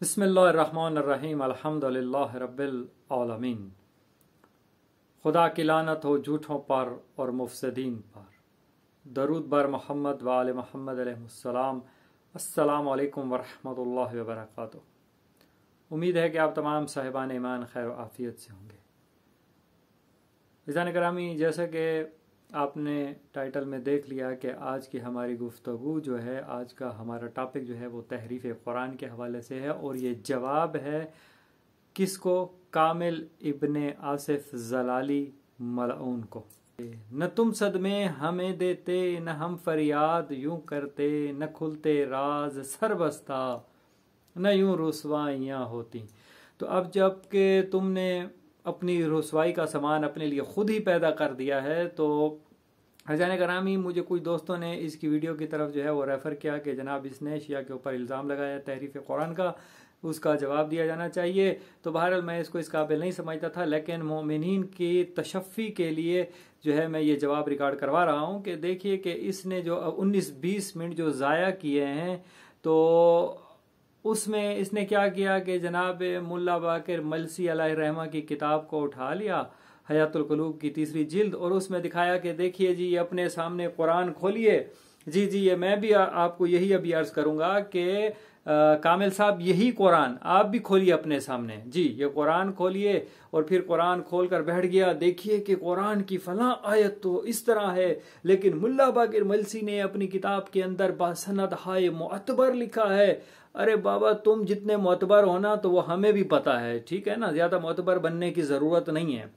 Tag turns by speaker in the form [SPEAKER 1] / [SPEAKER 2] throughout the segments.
[SPEAKER 1] बिस्मिल्लाहिर्रहमानिर्रहीम अल्हम्दुलिल्लाहि रब्बिल आलमीन। खुदा की लानत हो झूठों पर और मुफसदीन पर। दरूद बर मोहम्मद व आले मोहम्मद अलैहिस्सलाम। अस्सलामु अलैकुम वरहमतुल्लाहि वबरकातुहू। उम्मीद है कि आप तमाम साहिबान ईमान खैर व आफियत से होंगे। इज़ान करामी, जैसे कि आपने टाइटल में देख लिया कि आज की हमारी गुफ्तगू जो है, आज का हमारा टॉपिक जो है वो तहरीफ कुरान के हवाले से है, और ये जवाब है किसको? कामिल इब्ने आसिफ जलाली मलऊन को। न तुम सदमे हमें देते, न हम फरियाद यूं करते, न खुलते राज सरबस्ता, न यूं रुसवाइयाँ होती। तो अब जब कि तुमने अपनी रुसवाई का सामान अपने लिए खुद ही पैदा कर दिया है, तो हज़ान करामी, मुझे कुछ दोस्तों ने इसकी वीडियो की तरफ जो है वो रेफ़र किया कि जनाब इसने शिया के ऊपर इल्ज़ाम लगाया तहरीफ कुरान का, उसका जवाब दिया जाना चाहिए। तो बहरहाल मैं इसको इस काबिल नहीं समझता था, लेकिन मोमिनीन की तशफ़ी के लिए जो है मैं ये जवाब रिकॉर्ड करवा रहा हूँ कि देखिए कि इसने जो 19-20 मिनट जो ज़ाया किए हैं, तो उसमें इसने क्या किया कि जनाब मुल्ला बाकिर मलसी अलैहिर्रहमा की किताब को उठा लिया, हयातुल क़ुलूब की 3री जिल्द, और उसमें दिखाया कि देखिए जी, ये अपने सामने कुरान खोलिए। जी ये मैं भी आपको यही अभी अर्ज करूंगा कि कामिल साहब, यही कुरान आप भी खोलिए अपने सामने। जी ये कुरान खोलिए, और फिर कुरान खोल कर बैठ गया। देखिए कि कुरान की फलां आयत तो इस तरह है, लेकिन मुल्ला बाकिर मलसी ने अपनी किताब के अंदर बासनद हाय मुअतबर लिखा है। अरे बाबा, तुम जितने मुअतबर हो ना, तो वो हमें भी पता है, ठीक है ना, ज्यादा मुअतबर बनने की जरूरत नहीं है।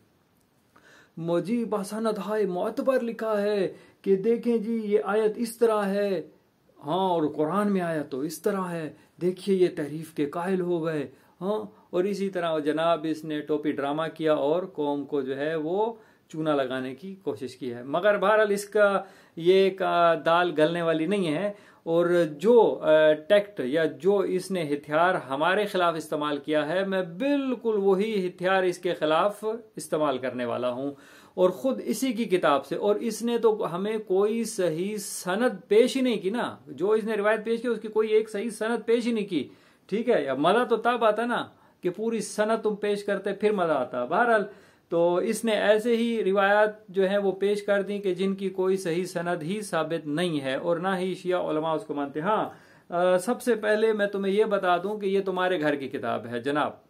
[SPEAKER 1] मोजी बासनद हाय मुअतबर लिखा है कि देखें जी ये आयत इस तरह है, हाँ, और कुरान में आया तो इस तरह है, देखिए ये तहरीफ के कायल हो गए। हाँ, और इसी तरह जनाब इसने टोपी ड्रामा किया और कौम को जो है वो चूना लगाने की कोशिश की है। मगर बहरहाल इसका ये दाल गलने वाली नहीं है, और जो टेक्ट या जो इसने हथियार हमारे खिलाफ इस्तेमाल किया है, मैं बिल्कुल वही हथियार इसके खिलाफ इस्तेमाल करने वाला हूँ, और ख़ुद इसी की किताब से। और इसने तो हमें कोई सही सनद पेश ही नहीं की ना, जो इसने रिवायत पेश की उसकी कोई एक सही सनद पेश ही नहीं की। ठीक है, या मज़ा तो तब आता ना कि पूरी सनद तुम पेश करते, फिर मज़ा आता। बहरहाल तो इसने ऐसे ही रिवायात जो है वो पेश कर दी कि जिनकी कोई सही सनद ही साबित नहीं है, और ना ही शिया उलमा उसको मानते। हाँ, सबसे पहले मैं तुम्हें ये बता दूं कि ये तुम्हारे घर की किताब है जनाब।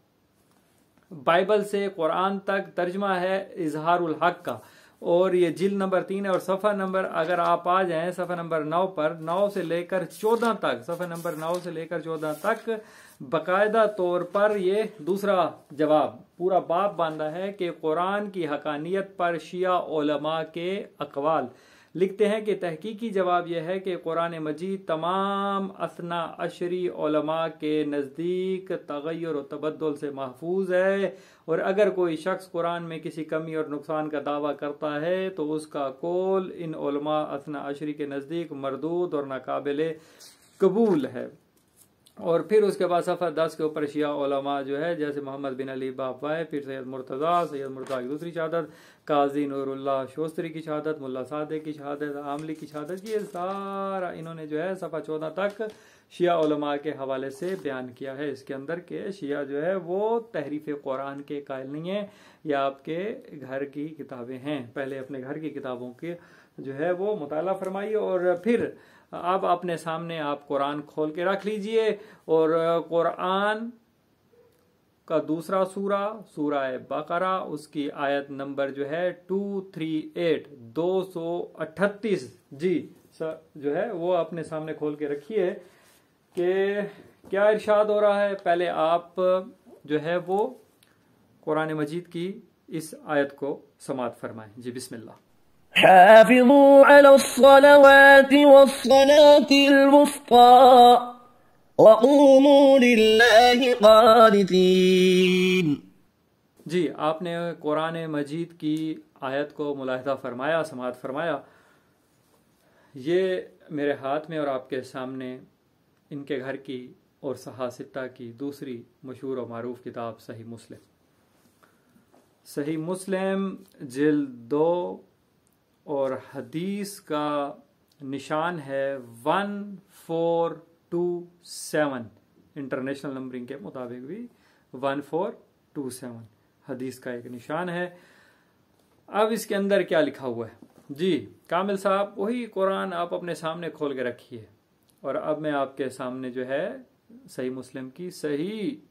[SPEAKER 1] बाइबल से कुरान तक तर्जमा है इजहारुल हक का, और ये जिल्द नंबर 3 है, और सफ़ा नंबर अगर आप आ जाएं सफ़ा नंबर 9 पर, 9 से लेकर 14 तक, सफ़ा नंबर 9 से लेकर 14 तक बाकायदा तौर पर ये दूसरा जवाब पूरा बाब बांधा है कि कुरान की हकानियत पर शिया उलमा के अकवाल। लिखते हैं कि तहकीकी जवाब यह है कि कुरान मजीद तमाम असना अशरी उलमा के नज़दीक तगय्युर और तबद्दुल से महफूज है, और अगर कोई शख्स कुरान में किसी कमी और नुकसान का दावा करता है तो उसका कौल इन उलमा असना अशरी के नज़दीक मरदूद और नाकाबिले कबूल है। और फिर उसके बाद सफ़ा 10 के ऊपर शिया उलमा जो है, जैसे मोहम्मद बिन अली बाबाए, फिर सैयद मुर्तज़ा की दूसरी शहादत, काजी नूरुल्लाह शोस्तरी की शहादत, मुल्ला सादे की शहादत, आमली की शहादत, ये सारा इन्होंने जो है सफ़ा 14 तक शिया उलमा के हवाले से बयान किया है। इसके अंदर के शिया जो है वो तहरीफ कुरान के कायल नहीं है, या आपके घर की किताबें हैं। पहले अपने घर की किताबों के जो है वो मुताला फरमाइए, और फिर अब अपने सामने आप कुरान खोल के रख लीजिए, और कुरान का दूसरा सूरा बकरा, उसकी आयत नंबर जो है 238 238 जी जो है वो अपने सामने खोल के रखिए कि क्या इरशाद हो रहा है। पहले आप जो है वो कुरान मजीद की इस आयत को समाअत फरमाएं। जी बिस्मिल्लाह।
[SPEAKER 2] हाफिज़ू अलस्सलावाति वस्सलातिल वुस्ता वक़ूमू लिल्लाहि क़ानितीन।
[SPEAKER 1] जी आपने कुरान मजीद की आयत को मुलाहिज़ा फरमाया, समाअत फरमाया। ये मेरे हाथ में और आपके सामने इनके घर की और सहासित्ता की दूसरी मशहूर और मारूफ किताब सही मुस्लिम जिल्द 2, और हदीस का निशान है 1427। इंटरनेशनल नंबरिंग के मुताबिक भी 1427 हदीस का एक निशान है। अब इसके अंदर क्या लिखा हुआ है जी कामिल साहब, वही कुरान आप अपने सामने खोल के रखिए और अब मैं आपके सामने जो है सही मुस्लिम की सही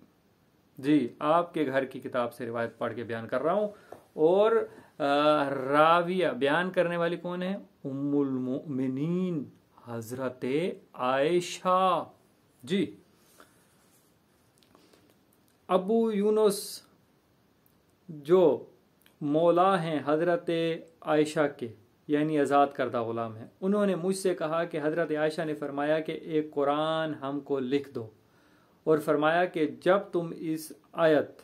[SPEAKER 1] जी आपके घर की किताब से रिवायत पढ़ के बयान कर रहा हूँ। और राविया बयान करने वाली कौन है? उम्मुल मोमिनीन हजरत आयशा जी। अबू यूनुस जो मौला हैं हजरत आयशा के, यानी आज़ाद करदा गुलाम है, उन्होंने मुझसे कहा कि हजरत आयशा ने फरमाया कि एक कुरान हमको लिख दो और फरमाया कि जब तुम इस आयत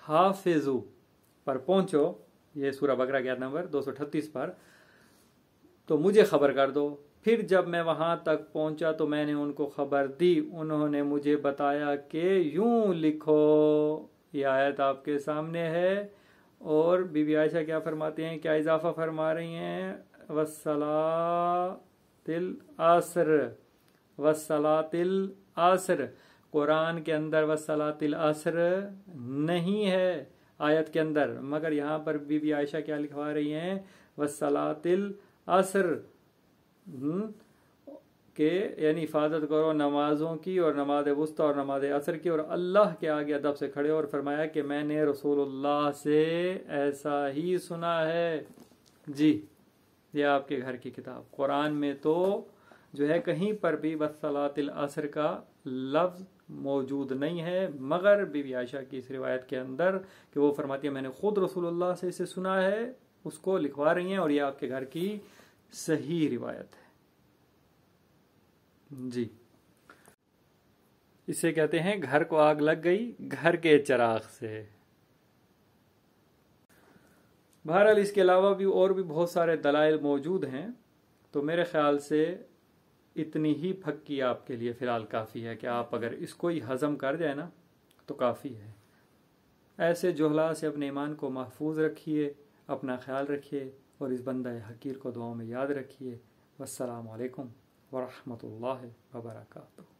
[SPEAKER 1] हाफिजू पर पहुंचो, ये सूरह बकरा की आयत नंबर 238 पर, तो मुझे खबर कर दो। फिर जब मैं वहां तक पहुंचा तो मैंने उनको खबर दी, उन्होंने मुझे बताया कि यूं लिखो। ये आयत आपके सामने है और बीबी आयशा क्या फरमाती हैं, क्या इजाफा फरमा रही हैं? वस्सलातिल असर, वस्सलातिल असर। कुरान के अंदर वस्सलातिल असर नहीं है आयत के अंदर, मगर यहाँ पर बीबी आयशा क्या लिखवा रही हैं? वस्सलातिल असर के, यानी हिफाजत करो नमाजों की और नमाज वुस्ता और नमाज असर की, और अल्लाह के आगे अदब से खड़े। और फरमाया कि मैंने रसूलुल्लाह से ऐसा ही सुना है जी। ये आपके घर की किताब। कुरान में तो जो है कहीं पर भी वस्सलातिल असर का लफ्ज मौजूद नहीं है, मगर बीबी आयशा की इस रिवायत के अंदर कि वो फरमाती है मैंने खुद रसूलुल्लाह से इसे सुना है, उसको लिखवा रही हैं और ये आपके घर की सही रिवायत है जी। इसे कहते हैं घर को आग लग गई घर के चिराग से। बहरहाल इसके अलावा भी और भी बहुत सारे दलाइल मौजूद हैं, तो मेरे ख्याल से इतनी ही फक्की आपके लिए फ़िलहाल काफ़ी है कि आप अगर इसको ही हज़म कर जाए ना तो काफ़ी है। ऐसे जुहला से अपने ईमान को महफूज रखिए, अपना ख्याल रखिए और इस बंदा हकीर को दुआओं में याद रखिए। वस्सलामु अलैकुम वरहमतुल्लाहि वबरकातुहू।